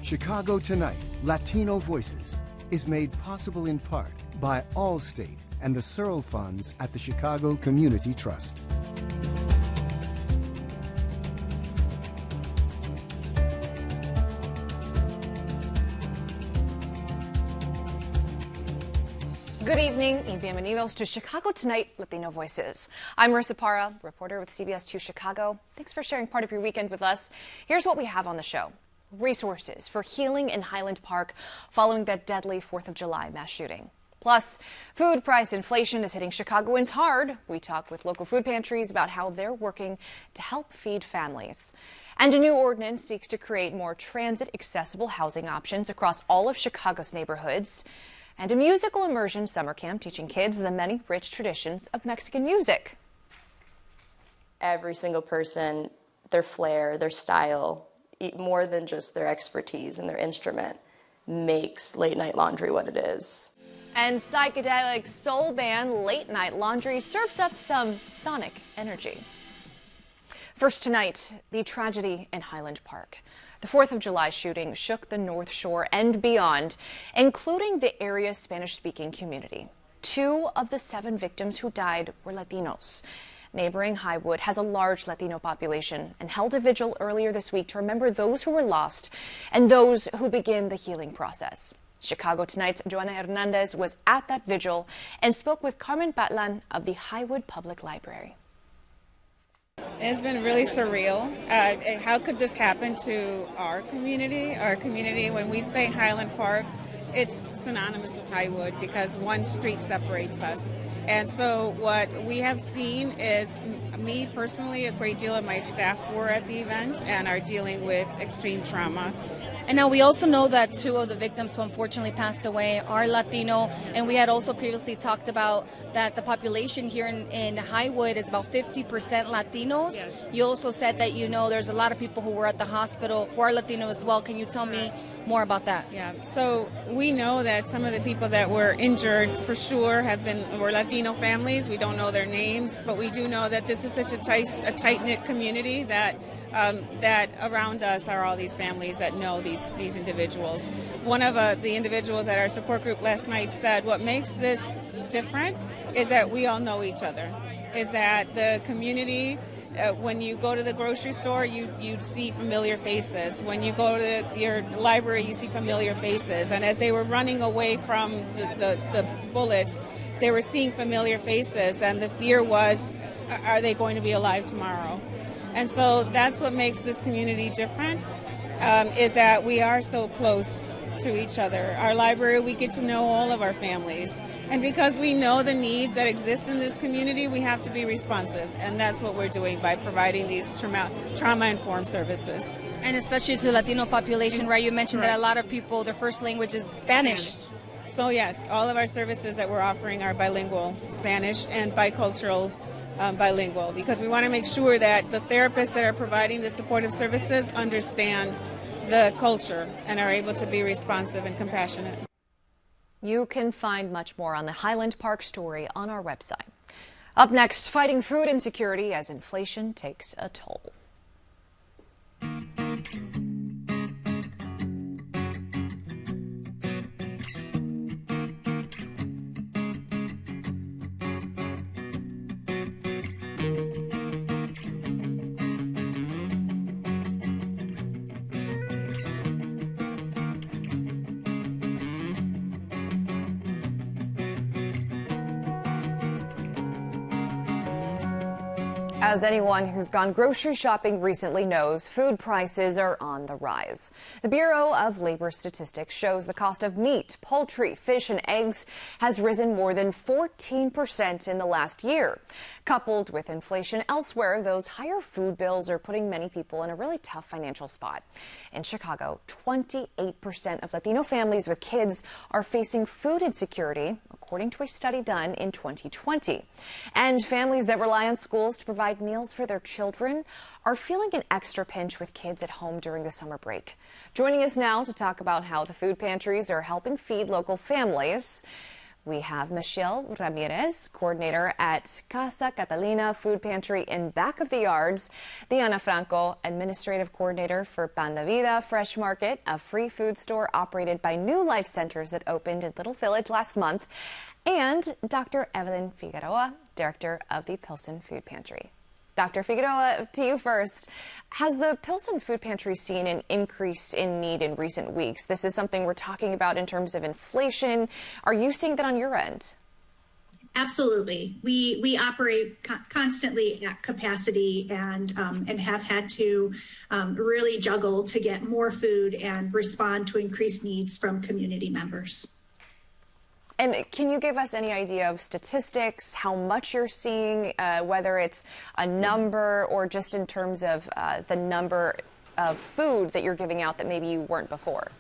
Chicago Tonight, Latino Voices, is made possible in part by Allstate and the Searle Funds at the Chicago Community Trust. Good evening y bienvenidos to Chicago Tonight, Latino Voices. I'm Marissa Parra, reporter with CBS 2 Chicago. Thanks for sharing part of your weekend with us. Here's what we have on the show. Resources for healing in Highland Park following that deadly 4th of July mass shooting. Plus, food price inflation is hitting Chicagoans hard. We talk with local food pantries about how they're working to help feed families. And a new ordinance seeks to create more transit-accessible housing options across all of Chicago's neighborhoods. And a musical immersion summer camp teaching kids the many rich traditions of Mexican music. Every single person, their flair, their style, more than just their expertise and their instrument, makes Late Night Laundry what it is. And psychedelic soul band Late Night Laundry serves up some sonic energy. First tonight, the tragedy in Highland Park. The 4th of July shooting shook the North Shore and beyond, including the area's Spanish-speaking community. 2 of the 7 victims who died were Latinos. Neighboring Highwood has a large Latino population and held a vigil earlier this week to remember those who were lost and those who begin the healing process. Chicago Tonight's Joanna Hernandez was at that vigil and spoke with Carmen Patlan of the Highwood Public Library. It's been really surreal. How could this happen to our community? Our community, when we say Highland Park, it's synonymous with Highwood because one street separates us. And so what we have seen is, me personally, a great deal of my staff were at the event and are dealing with extreme trauma. And now we also know that 2 of the victims who unfortunately passed away are Latino, and we had also previously talked about that the population here in Highwood is about 50% Latinos. Yes. You also said that there's a lot of people who were at the hospital who are Latino as well. Can you tell me more about that? Yeah, so we know that some of the people that were injured for sure were Latino families. We don't know their names, but we do know that this is such a tight-knit community that around us are all these families that know these individuals. One of the individuals at our support group last night said what makes this different is that we all know each other, is that the community, when you go to the grocery store, you see familiar faces. When you go to your library, you see familiar faces. And as they were running away from the bullets, they were seeing familiar faces, and the fear was, are they going to be alive tomorrow? And so that's what makes this community different, is that we are so close to each other. Our library, we get to know all of our families. And because we know the needs that exist in this community, we have to be responsive. And that's what we're doing by providing these trauma-informed services. And especially to the Latino population, right? You mentioned that a lot of people, their first language is Spanish. So yes, all of our services that we're offering are bilingual, Spanish and bicultural bilingual, because we want to make sure that the therapists that are providing the supportive services understand the culture and are able to be responsive and compassionate. You can find much more on the Highland Park story on our website. Up next, fighting food insecurity as inflation takes a toll. As anyone who's gone grocery shopping recently knows, food prices are on the rise. The Bureau of Labor Statistics shows the cost of meat, poultry, fish, and eggs has risen more than 14% in the last year. Coupled with inflation elsewhere, those higher food bills are putting many people in a really tough financial spot. In Chicago, 28% of Latino families with kids are facing food insecurity, according to a study done in 2020. And families that rely on schools to provide meals for their children are feeling an extra pinch with kids at home during the summer break. Joining us now to talk about how the food pantries are helping feed local families, We have Michelle Ramirez, coordinator at Casa Catalina Food Pantry in Back of the Yards, Diana Franco, administrative coordinator for Pan de Vida Fresh Market, a free food store operated by New Life Centers that opened in Little Village last month, and Dr. Evelyn Figueroa, director of the Pilsen Food Pantry. Dr. Figueroa, to you first. Has the Pilsen Food Pantry seen an increase in need in recent weeks? This is something we're talking about in terms of inflation. Are you seeing that on your end? Absolutely. We operate constantly at capacity and have had to really juggle to get more food and respond to increased needs from community members. And can you give us any idea of statistics, how much you're seeing, whether it's a number or just in terms of the number of food that you're giving out that maybe you weren't before?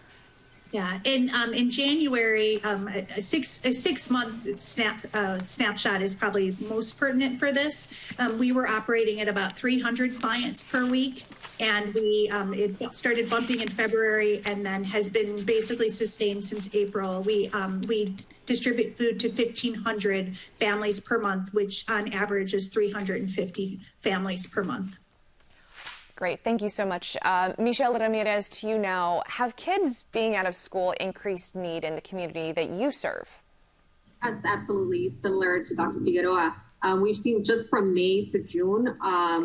Yeah, in January, a six-month snapshot is probably most pertinent for this. We were operating at about 300 clients per week, and it started bumping in February and then has been basically sustained since April. We distribute food to 1,500 families per month, which on average is 350 families per month. Great. Thank you so much. Michelle Ramirez, to you now. Have kids being out of school increased need in the community that you serve? Yes, absolutely. Similar to Dr. Figueroa. We've seen just from May to June,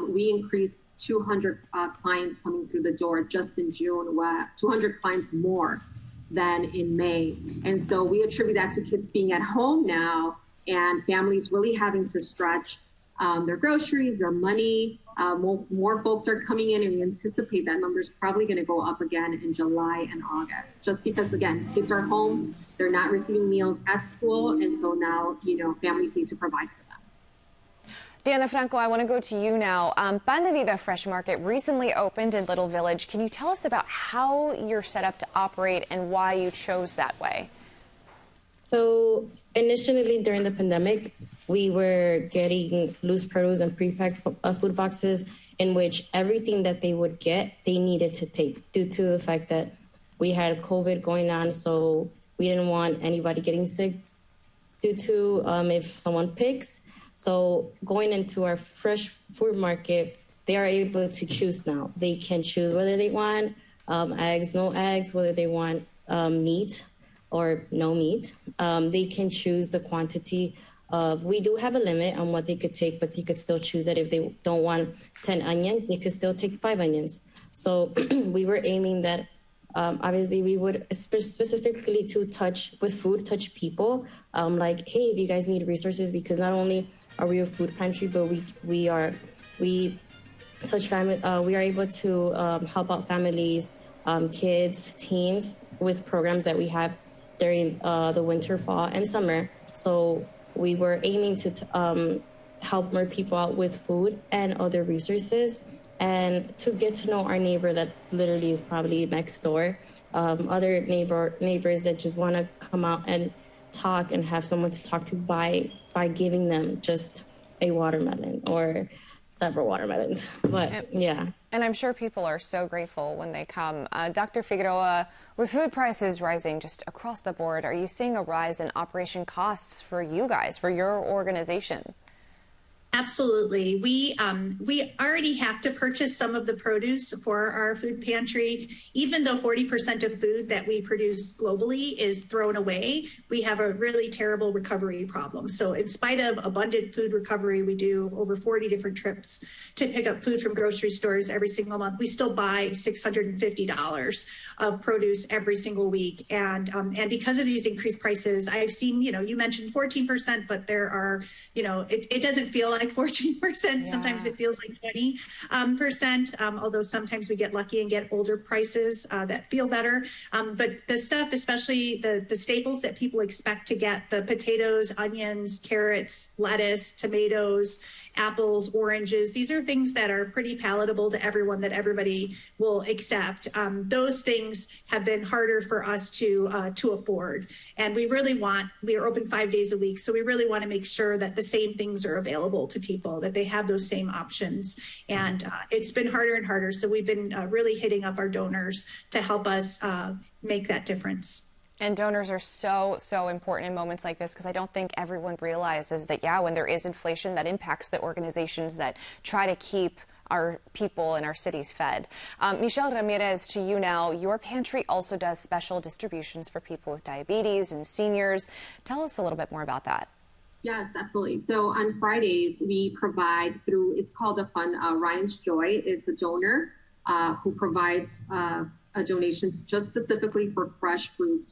we increased 200 clients coming through the door just in June, 200 clients more than in May. And so we attribute that to kids being at home now and families really having to stretch their groceries, their money. More folks are coming in, and we anticipate that number is probably going to go up again in July and August, just because, again, kids are home, they're not receiving meals at school, and so now, families need to provide for them. Diana Franco, I want to go to you now. Pan de Vida Fresh Market recently opened in Little Village. Can you tell us about how you're set up to operate and why you chose that way? So initially during the pandemic, we were getting loose produce and pre-packed food boxes in which everything that they would get, they needed to take due to the fact that we had COVID going on. So we didn't want anybody getting sick due to if someone picks. So going into our fresh food market, they are able to choose now. They can choose whether they want eggs, no eggs, whether they want meat or no meat. They can choose the quantity of, we do have a limit on what they could take, but they could still choose it. If they don't want 10 onions, they could still take 5 onions. So we were aiming that, obviously we would specifically to touch people, like, hey, if you guys need resources, because not only are we a food pantry, but we touch family, we are able to help out families, kids, teens with programs that we have during the winter, fall, and summer. So we were aiming to help more people out with food and other resources, and to get to know our neighbor that literally is probably next door, other neighbors that just want to come out and talk and have someone to talk to by giving them just a watermelon or several watermelons. But yeah. And I'm sure people are so grateful when they come. Dr. Figueroa, with food prices rising just across the board, are you seeing a rise in operation costs for you guys, for your organization? Absolutely. We already have to purchase some of the produce for our food pantry. Even though 40% of food that we produce globally is thrown away, we have a really terrible recovery problem. So in spite of abundant food recovery, we do over 40 different trips to pick up food from grocery stores every single month. We still buy $650 of produce every single week. And because of these increased prices, I've seen, you mentioned 14%, but there are, it doesn't feel like 14%. Yeah. Sometimes it feels like 20%, although sometimes we get lucky and get older prices that feel better. But the stuff, especially the staples that people expect to get, the potatoes, onions, carrots, lettuce, tomatoes, apples, oranges, these are things that are pretty palatable to everyone, that everybody will accept. Those things have been harder for us to afford. And we are open 5 days a week. So we really want to make sure that the same things are available to people, that they have those same options. And it's been harder and harder. So we've been really hitting up our donors to help us make that difference. And donors are so, so important in moments like this, because I don't think everyone realizes that, yeah, when there is inflation, that impacts the organizations that try to keep our people and our cities fed. Michelle Ramirez, to you now. Your pantry also does special distributions for people with diabetes and seniors. Tell us a little bit more about that. Yes, absolutely. So on Fridays, we provide through, it's called a fund, Ryan's Joy. It's a donor who provides a donation just specifically for fresh fruits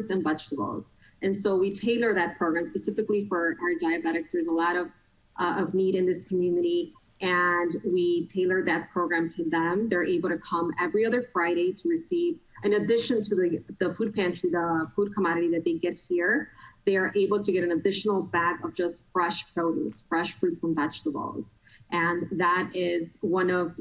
and vegetables. And so we tailor that program specifically for our diabetics. There's a lot of need in this community, and we tailor that program to them. They're able to come every other Friday to receive, in addition to the food pantry, the food commodity that they get here, they are able to get an additional bag of just fresh produce, fresh fruits and vegetables. And that is one of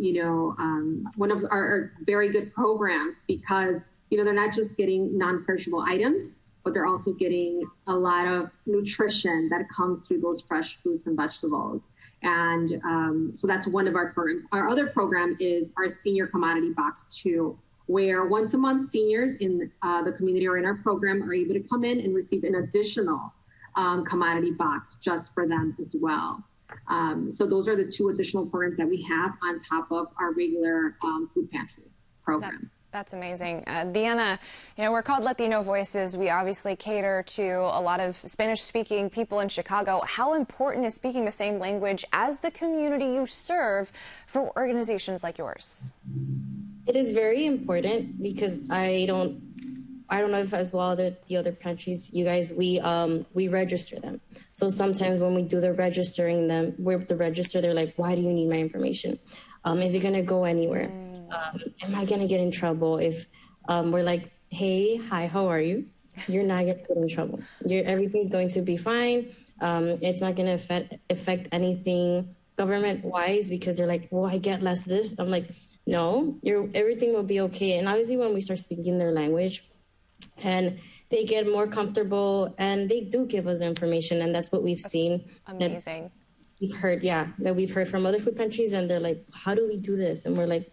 our very good programs, because, they're not just getting non-perishable items, but they're also getting a lot of nutrition that comes through those fresh fruits and vegetables. And so that's one of our programs. Our other program is our senior commodity box 2, where once a month seniors in the community or in our program are able to come in and receive an additional commodity box just for them as well. So those are the 2 additional programs that we have on top of our regular food pantry program. That's amazing. Diana, we're called Latino Voices. We obviously cater to a lot of Spanish-speaking people in Chicago. How important is speaking the same language as the community you serve for organizations like yours? It is very important, because I don't know if as well the other pantries, you guys, we register them. So sometimes when we do the registering them, with the register, they're like, why do you need my information? Is it going to go anywhere? Am I going to get in trouble if we're like, hey, hi, how are you? You're not going to get in trouble. Everything's going to be fine. It's not going to affect anything government-wise, because they're like, well, I get less of this. I'm like, no, everything will be okay. And obviously when we start speaking their language, and they get more comfortable, and they do give us information, and that's what we've seen. Amazing. We've heard from other food pantries, and they're like, how do we do this? And we're like,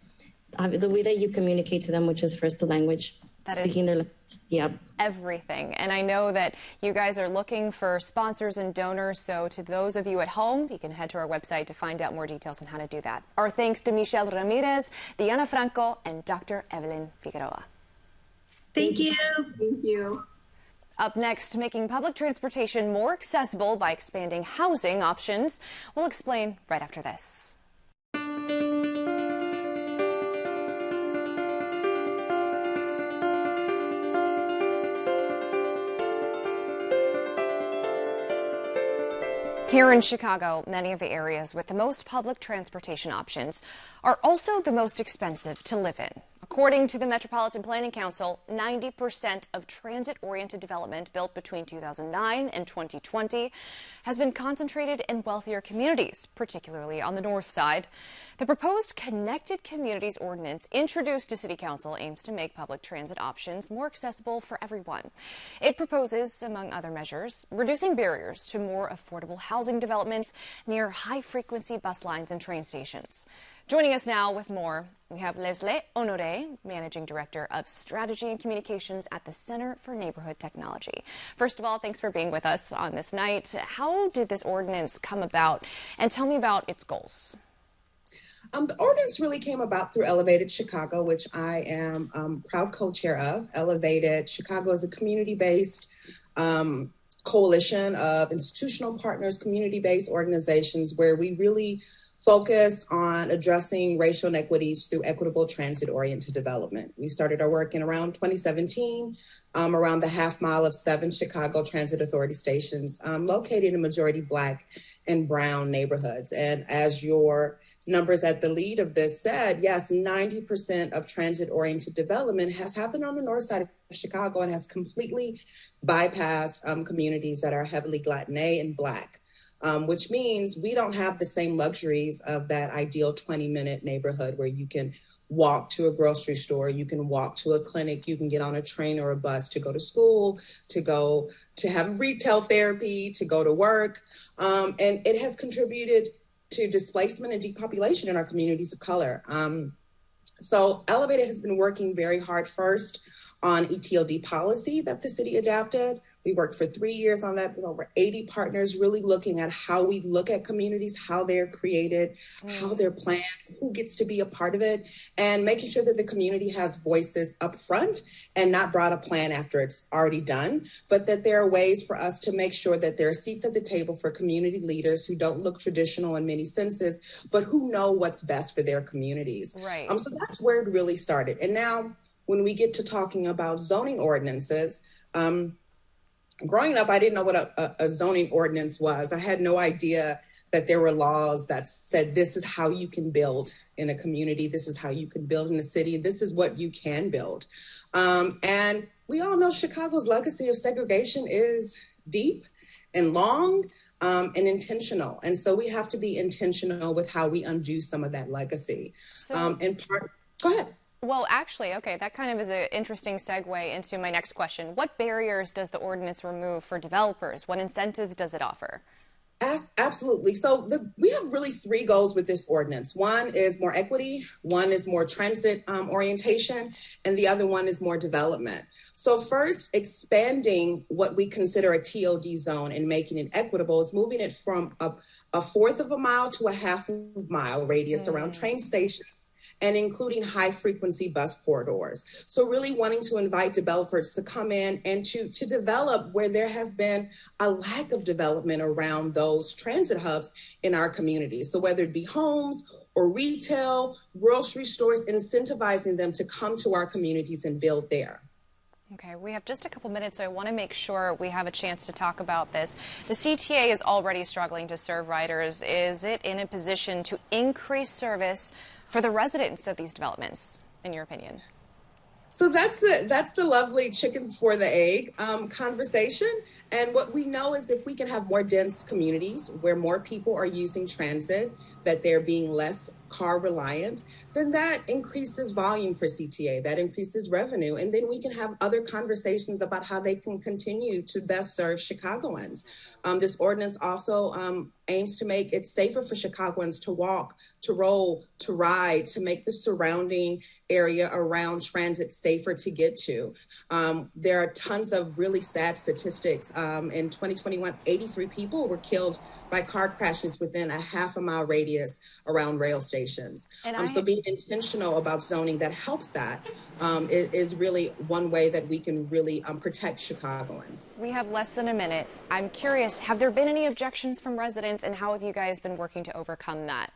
the way that you communicate to them, which is first the language, speaking their language. Yep. Everything. And I know that you guys are looking for sponsors and donors. So to those of you at home, you can head to our website to find out more details on how to do that. Our thanks to Michelle Ramirez, Diana Franco, and Dr. Evelyn Figueroa. Thank you. Thank you. Up next, making public transportation more accessible by expanding housing options. We'll explain right after this. Here in Chicago, many of the areas with the most public transportation options are also the most expensive to live in. According to the Metropolitan Planning Council, 90% of transit-oriented development built between 2009 and 2020 has been concentrated in wealthier communities, particularly on the north side. The proposed Connected Communities Ordinance introduced to City Council aims to make public transit options more accessible for everyone. It proposes, among other measures, reducing barriers to more affordable housing developments near high-frequency bus lines and train stations. Joining us now with more, we have Lesley Onode, Managing Director of Strategy and Communications at the Center for Neighborhood Technology. First of all, thanks for being with us on this night. How did this ordinance come about? And tell me about its goals. The ordinance really came about through Elevated Chicago, which I am proud co-chair of. Elevated Chicago is a community-based coalition of institutional partners, community-based organizations where we really focus on addressing racial inequities through equitable transit-oriented development. We started our work in around 2017, around the half mile of 7 Chicago Transit Authority stations located in majority Black and Brown neighborhoods. And as your numbers at the lead of this said, yes, 90% of transit-oriented development has happened on the north side of Chicago and has completely bypassed communities that are heavily Latinx and Black. Which means we don't have the same luxuries of that ideal 20-minute neighborhood where you can walk to a grocery store, you can walk to a clinic, you can get on a train or a bus to go to school, to have retail therapy, to go to work. And it has contributed to displacement and depopulation in our communities of color. So Elevated has been working very hard first on ETLD policy that the city adapted. We worked for 3 years on that with over 80 partners, really looking at how we look at communities, how they're created, how they're planned, who gets to be a part of it, and making sure that the community has voices up front and not brought a plan after it's already done, but that there are ways for us to make sure that there are seats at the table for community leaders who don't look traditional in many senses, but who know what's best for their communities. Right. So that's where it really started. And now when we get to talking about zoning ordinances, growing up, I didn't know what a zoning ordinance was. I had no idea that there were laws that said this is how you can build in a community. This is how you can build in a city. This is what you can build. And we all know Chicago's legacy of segregation is deep and long and intentional. And so we have to be intentional with how we undo some of that legacy. So, go ahead. Well, actually, okay, that kind of is an interesting segue into my next question. What barriers does the ordinance remove for developers? What incentives does it offer? Absolutely. So we have really 3 goals with this ordinance. One is more equity, one is more transit orientation, and the other one is more development. So first, expanding what we consider a TOD zone and making it equitable is moving it from a fourth of a mile to a half mile radius around train stations, and including high frequency bus corridors. So really wanting to invite developers to come in and to develop where there has been a lack of development around those transit hubs in our communities. So whether it be homes or retail, grocery stores, incentivizing them to come to our communities and build there. Okay, we have just a couple minutes, so I want to make sure we have a chance to talk about this. The CTA is already struggling to serve riders. Is it in a position to increase service for the residents of these developments, in your opinion? So that's the lovely chicken before the egg conversation. And what we know is if we can have more dense communities where more people are using transit, that they're being less car reliant, then that increases volume for CTA, that increases revenue. And then we can have other conversations about how they can continue to best serve Chicagoans. This ordinance also aims to make it safer for Chicagoans to walk, to roll, to ride, to make the surrounding area around transit safer to get to. There are tons of really sad statistics. In 2021, 83 people were killed by car crashes within a half a mile radius around rail stations. So being intentional about zoning that helps that is really one way that we can really protect Chicagoans. We have less than a minute. I'm curious, have there been any objections from residents, and how have you guys been working to overcome that?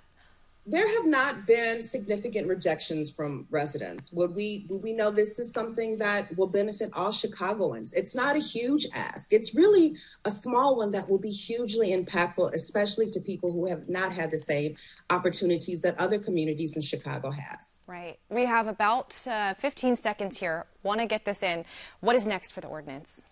There have not been significant rejections from residents. We know this is something that will benefit all Chicagoans. It's not a huge ask. It's really a small one that will be hugely impactful, especially to people who have not had the same opportunities that other communities in Chicago has. Right. We have about 15 seconds here. Want to get this in. What is next for the ordinance?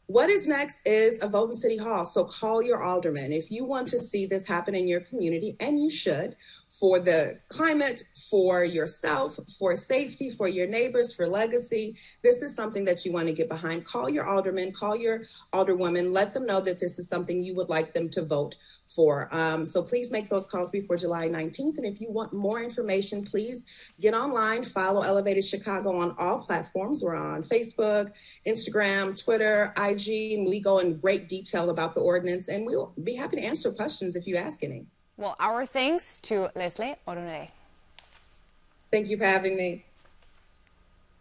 What is next is a vote in City Hall. So call your alderman. If you want to see this happen in your community, and you should, for the climate, for yourself, for safety, for your neighbors, for legacy, this is something that you want to get behind. Call your alderman, call your alderwoman, let them know that this is something you would like them to vote for. So please make those calls before July 19th. And if you want more information, please get online, follow Elevated Chicago on all platforms. We're on Facebook, Instagram, Twitter, IG, and we go in great detail about the ordinance, and we'll be happy to answer questions if you ask any. Well, our thanks to Lesley Onode. Thank you for having me.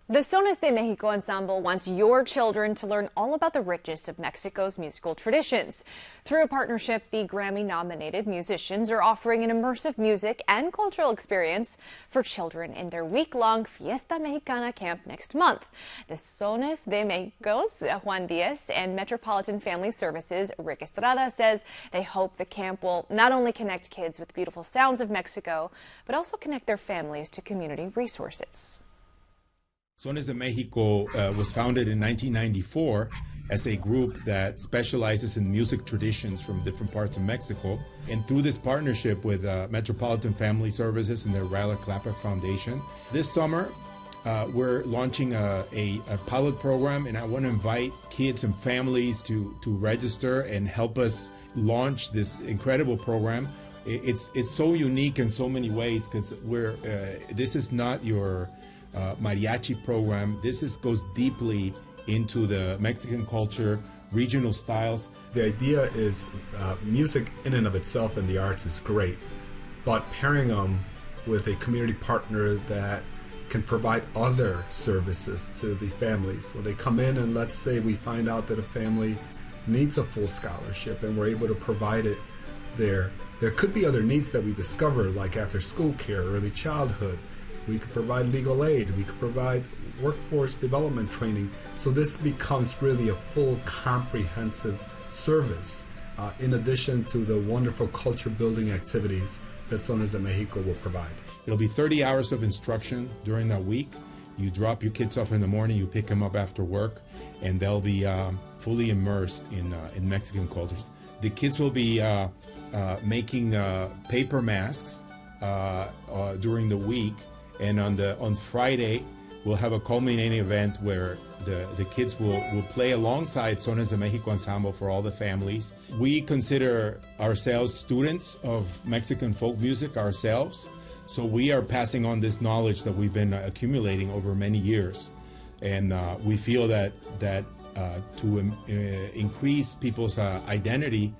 The Sonas de Mexico Ensemble wants your children to learn all about the richness of Mexico's musical traditions. Through a partnership, the Grammy-nominated musicians are offering an immersive music and cultural experience for children in their week-long Fiesta Mexicana camp next month. The Sonas de Mexico's Juan Diaz and Metropolitan Family Services Rick Estrada says they hope the camp will not only connect kids with beautiful sounds of Mexico, but also connect their families to community resources. Sonas de Mexico was founded in 1994 as a group that specializes in music traditions from different parts of Mexico. And through this partnership with Metropolitan Family Services and the Ryla Clapper Foundation, this summer we're launching a pilot program, and I want to invite kids and families to register and help us launch this incredible program. It's so unique in so many ways, because this is not your mariachi program. This goes deeply into the Mexican culture, regional styles. The idea is music in and of itself and the arts is great, but pairing them with a community partner that can provide other services to the families. When they come in and let's say we find out that a family needs a full scholarship and we're able to provide it there. There could be other needs that we discover, like after school care, early childhood. We could provide legal aid. We could provide workforce development training. So this becomes really a full comprehensive service in addition to the wonderful culture building activities that Sonas de Mexico will provide. It'll be 30 hours of instruction during that week. You drop your kids off in the morning, you pick them up after work, and they'll be fully immersed in Mexican cultures. The kids will be making paper masks during the week, and on Friday we'll have a culminating event where the kids will play alongside Sonas de Mexico Ensemble for all the families. We consider ourselves students of Mexican folk music ourselves, so we are passing on this knowledge that we've been accumulating over many years, and we feel that to increase people's identity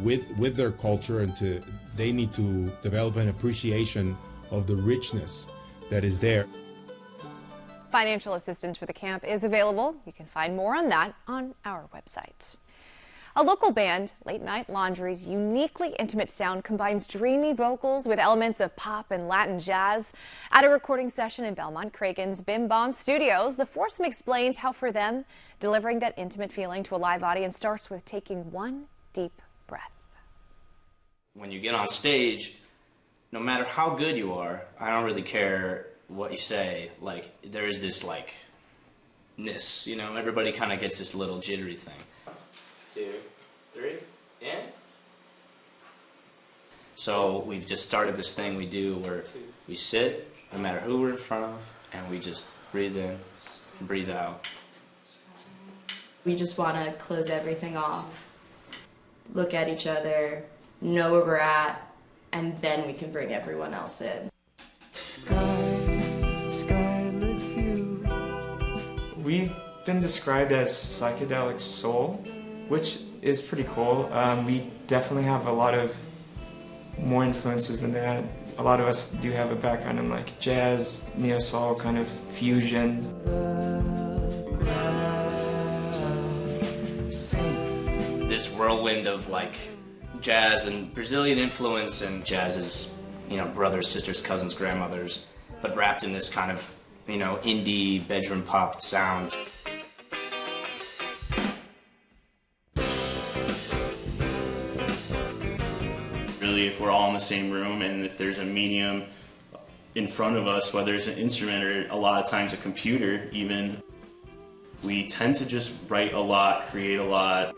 with their culture, and they need to develop an appreciation of the richness that is there. Financial assistance for the camp is available. You can find more on that on our website. A local band, Late Night Laundry's uniquely intimate sound combines dreamy vocals with elements of pop and Latin jazz. At a recording session in Belmont Cragen's Bim Bom Studios, the foursome explained how for them, delivering that intimate feeling to a live audience starts with taking one deep breath. When you get on stage, no matter how good you are, I don't really care what you say. Like, there is this like-ness, you know, everybody kind of gets this little jittery thing. 2, 3, and? So we've just started this thing we do where we sit, no matter who we're in front of, and we just breathe in and breathe out. We just want to close everything off, look at each other, know where we're at, and then we can bring everyone else in. Skylit view. We've been described as psychedelic soul, which is pretty cool. We definitely have a lot of more influences than that. A lot of us do have a background in like jazz, neo-soul kind of fusion. This whirlwind of like jazz and Brazilian influence, and jazz is, you know, brothers, sisters, cousins, grandmothers, but wrapped in this kind of, you know, indie bedroom pop sound. Really, if we're all in the same room and if there's a medium in front of us, whether it's an instrument or a lot of times a computer even, we tend to just write a lot, create a lot.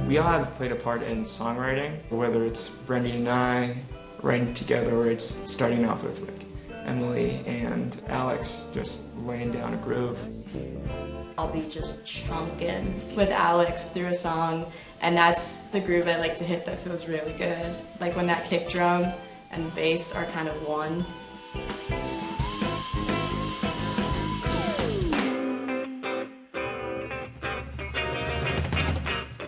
We all have played a part in songwriting, whether it's Brendan and I writing together, or it's starting off with like Emily and Alex just laying down a groove. I'll be just chunking with Alex through a song, and that's the groove I like to hit that feels really good. Like when that kick drum and bass are kind of one.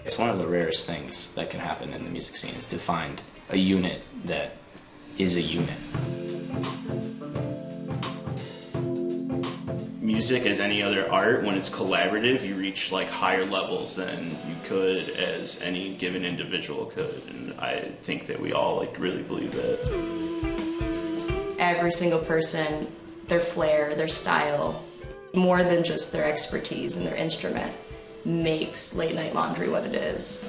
It's one of the rarest things that can happen in the music scene, is to find a unit that is a unit. Music, as any other art, when it's collaborative, you reach like higher levels than you could as any given individual could, and I think that we all like really believe that. Every single person, their flair, their style, more than just their expertise and their instrument, makes Late Night Laundry what it is.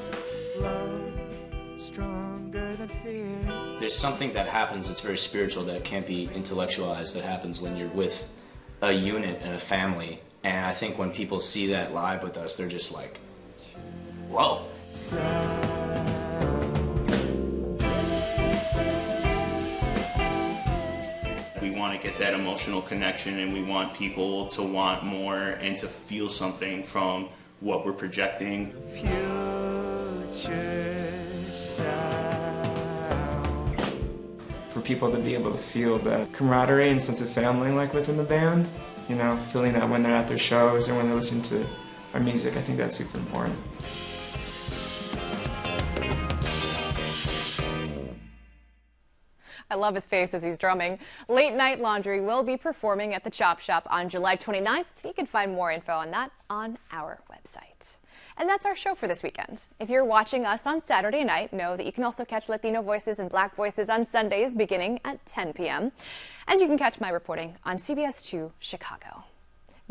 There's something that happens that's very spiritual, that can't be intellectualized, that happens when you're with a unit and a family. And I think when people see that live with us, they're just like, whoa. We want to get that emotional connection, and we want people to want more and to feel something from what we're projecting. Future sound. for people to be able to feel the camaraderie and sense of family like within the band. You know, feeling that when they're at their shows or when they're listening to our music, I think that's super important. I love his face as he's drumming. Late Night Laundry will be performing at the Chop Shop on July 29th. You can find more info on that on our website. And that's our show for this weekend. If you're watching us on Saturday night, know that you can also catch Latino Voices and Black Voices on Sundays beginning at 10 p.m. And you can catch my reporting on CBS 2 Chicago.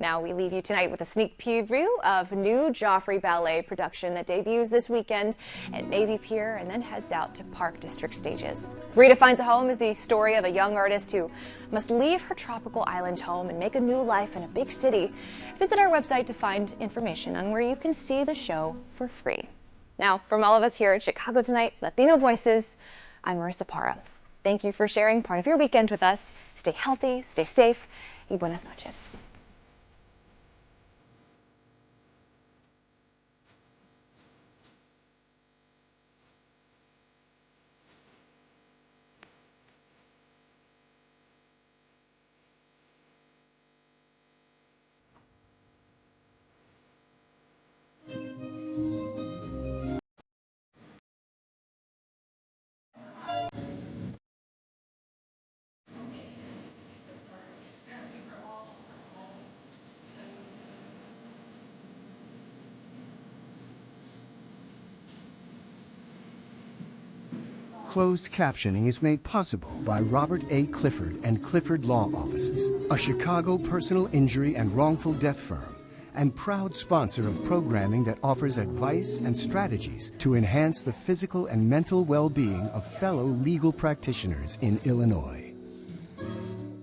Now we leave you tonight with a sneak preview of new Joffrey Ballet production that debuts this weekend at Navy Pier and then heads out to Park District stages. Rita Finds a Home is the story of a young artist who must leave her tropical island home and make a new life in a big city. Visit our website to find information on where you can see the show for free. Now, from all of us here at Chicago Tonight, Latino Voices, I'm Marissa Parra. Thank you for sharing part of your weekend with us. Stay healthy, stay safe, y buenas noches. Closed captioning is made possible by Robert A. Clifford and Clifford Law Offices, a Chicago personal injury and wrongful death firm, and proud sponsor of programming that offers advice and strategies to enhance the physical and mental well-being of fellow legal practitioners in Illinois.